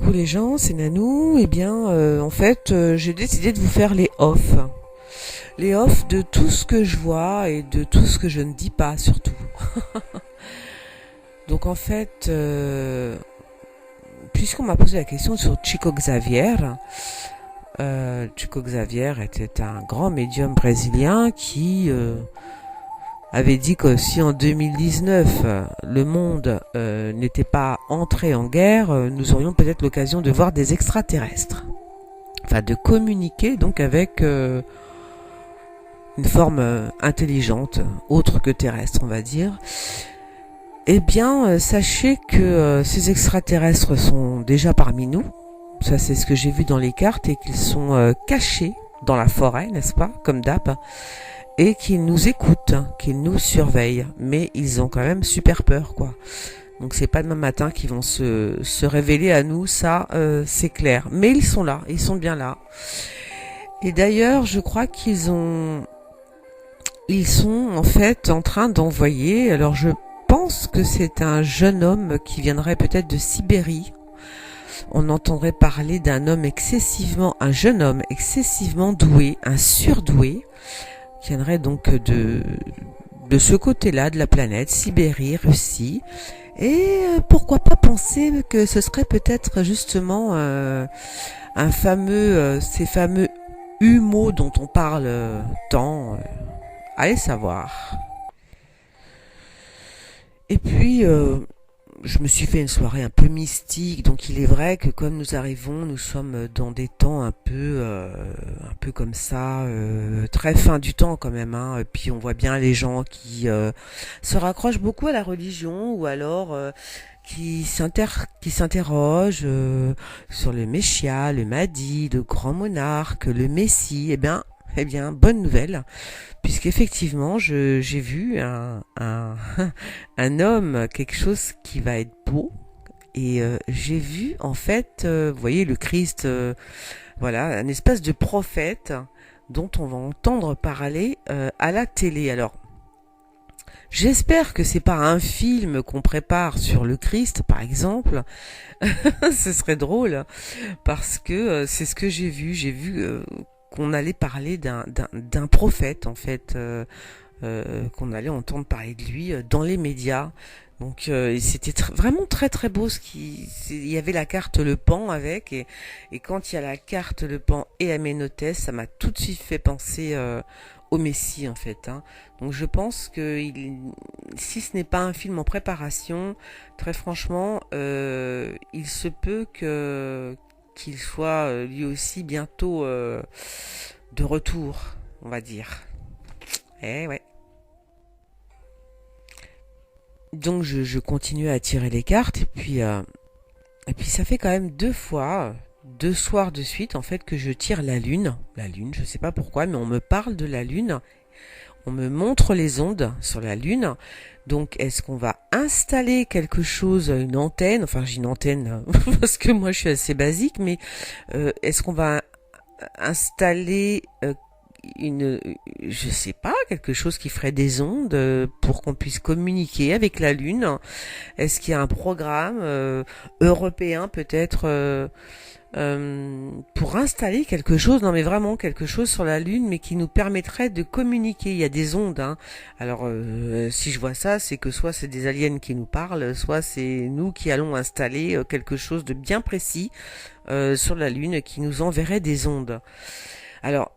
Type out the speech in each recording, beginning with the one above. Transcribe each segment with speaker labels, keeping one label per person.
Speaker 1: Coucou les gens, c'est Nanou. Eh bien, en fait, j'ai décidé de vous faire les off. Les off de tout ce que je vois et de tout ce que je ne dis pas, surtout. Donc en fait, puisqu'on m'a posé la question sur Chico Xavier, Chico Xavier était un grand médium brésilien qui avait dit que si en 2019 le monde n'était pas entré en guerre, nous aurions peut-être l'occasion de voir des extraterrestres. Enfin, de communiquer donc avec une forme intelligente, autre que terrestre, on va dire. Eh bien, sachez que ces extraterrestres sont déjà parmi nous. Ça, c'est ce que j'ai vu dans les cartes, et qu'ils sont cachés dans la forêt, n'est-ce pas, comme d'hab, et qu'ils nous écoutent, qu'ils nous surveillent. Mais ils ont quand même super peur, quoi. Donc c'est pas demain matin qu'ils vont se révéler à nous, ça c'est clair. Mais ils sont là, ils sont bien là. Et d'ailleurs, je crois ils sont en fait en train d'envoyer, alors je pense que c'est un jeune homme qui viendrait peut-être de Sibérie. On entendrait parler un jeune homme excessivement doué, un surdoué, qui viendrait donc de ce côté-là de la planète, Sibérie, Russie. Et pourquoi pas penser que ce serait peut-être justement ces fameux humots dont on parle tant. Allez savoir. Et puis, je me suis fait une soirée un peu mystique, donc il est vrai que comme nous sommes dans des temps un peu comme ça, très fin du temps quand même, hein. Et puis on voit bien les gens qui se raccrochent beaucoup à la religion, ou alors qui s'interrogent sur le Messia, le Mahdi, le grand monarque, le Messie. Eh bien, bonne nouvelle, puisqu'effectivement, j'ai vu un homme, quelque chose qui va être beau, et j'ai vu, en fait, vous voyez, le Christ, voilà, un espèce de prophète dont on va entendre parler à la télé. Alors, j'espère que c'est pas un film qu'on prépare sur le Christ, par exemple. Ce serait drôle, parce que c'est ce que j'ai vu. J'ai vu qu'on allait parler d'un prophète, en fait, qu'on allait entendre parler de lui dans les médias. Donc c'était vraiment très très beau. Il y avait la carte Le Pan avec, et quand il y a la carte Le Pan et Aménotès, ça m'a tout de suite fait penser au Messie, en fait, hein. Donc je pense que si ce n'est pas un film en préparation, très franchement, il se peut qu'il soit lui aussi bientôt de retour, on va dire. Eh ouais. Donc je continue à tirer les cartes, et puis ça fait quand même deux soirs de suite en fait, que je tire la lune. La lune, je sais pas pourquoi, mais on me parle de la lune. On me montre les ondes sur la lune. Donc, est-ce qu'on va installer quelque chose, une antenne? Enfin, j'ai une antenne parce que moi, je suis assez basique, mais est-ce qu'on va installer je sais pas, quelque chose qui ferait des ondes pour qu'on puisse communiquer avec la lune? Est-ce qu'il y a un programme européen peut-être pour installer quelque chose, non mais vraiment quelque chose sur la Lune, mais qui nous permettrait de communiquer? Il y a des ondes, hein. Alors si je vois ça, c'est que soit c'est des aliens qui nous parlent, soit c'est nous qui allons installer quelque chose de bien précis sur la Lune, qui nous enverrait des ondes. Alors,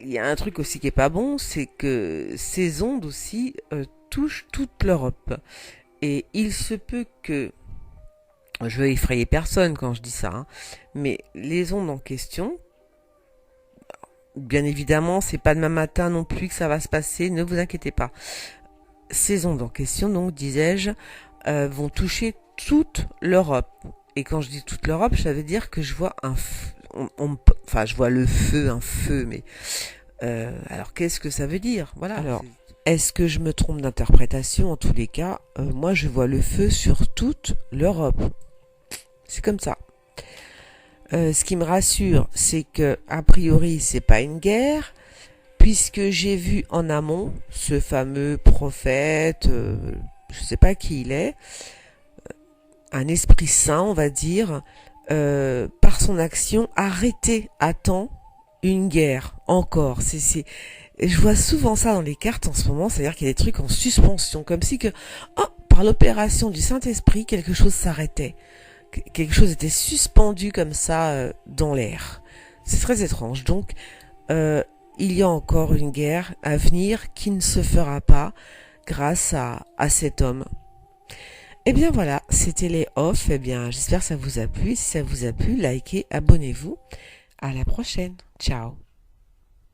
Speaker 1: il y a un truc aussi qui est pas bon, c'est que ces ondes aussi touchent toute l'Europe. Et il se peut que, je veux effrayer personne quand je dis ça, hein, mais les ondes en question, bien évidemment, c'est pas demain matin non plus que ça va se passer, ne vous inquiétez pas. Ces ondes en question, donc, disais-je, vont toucher toute l'Europe. Et quand je dis toute l'Europe, ça veut dire que je vois enfin, je vois le feu, un feu, mais alors qu'est-ce que ça veut dire? Voilà. Alors, est-ce que je me trompe d'interprétation? En tous les cas, moi, je vois le feu sur toute l'Europe. C'est comme ça. Ce qui me rassure, c'est que a priori, c'est pas une guerre, puisque j'ai vu en amont ce fameux prophète, je sais pas qui il est, un esprit saint, on va dire, par son action, arrêter à temps une guerre. Encore. Je vois souvent ça dans les cartes en ce moment, c'est-à-dire qu'il y a des trucs en suspension, comme si que, oh, par l'opération du Saint-Esprit, quelque chose s'arrêtait. Quelque chose était suspendu comme ça dans l'air. C'est très étrange. Donc, euh, il y a encore une guerre à venir qui ne se fera pas grâce à cet homme. Eh bien voilà, c'était les off. Eh bien, j'espère que ça vous a plu. Si ça vous a plu, likez, abonnez-vous. À la prochaine. Ciao.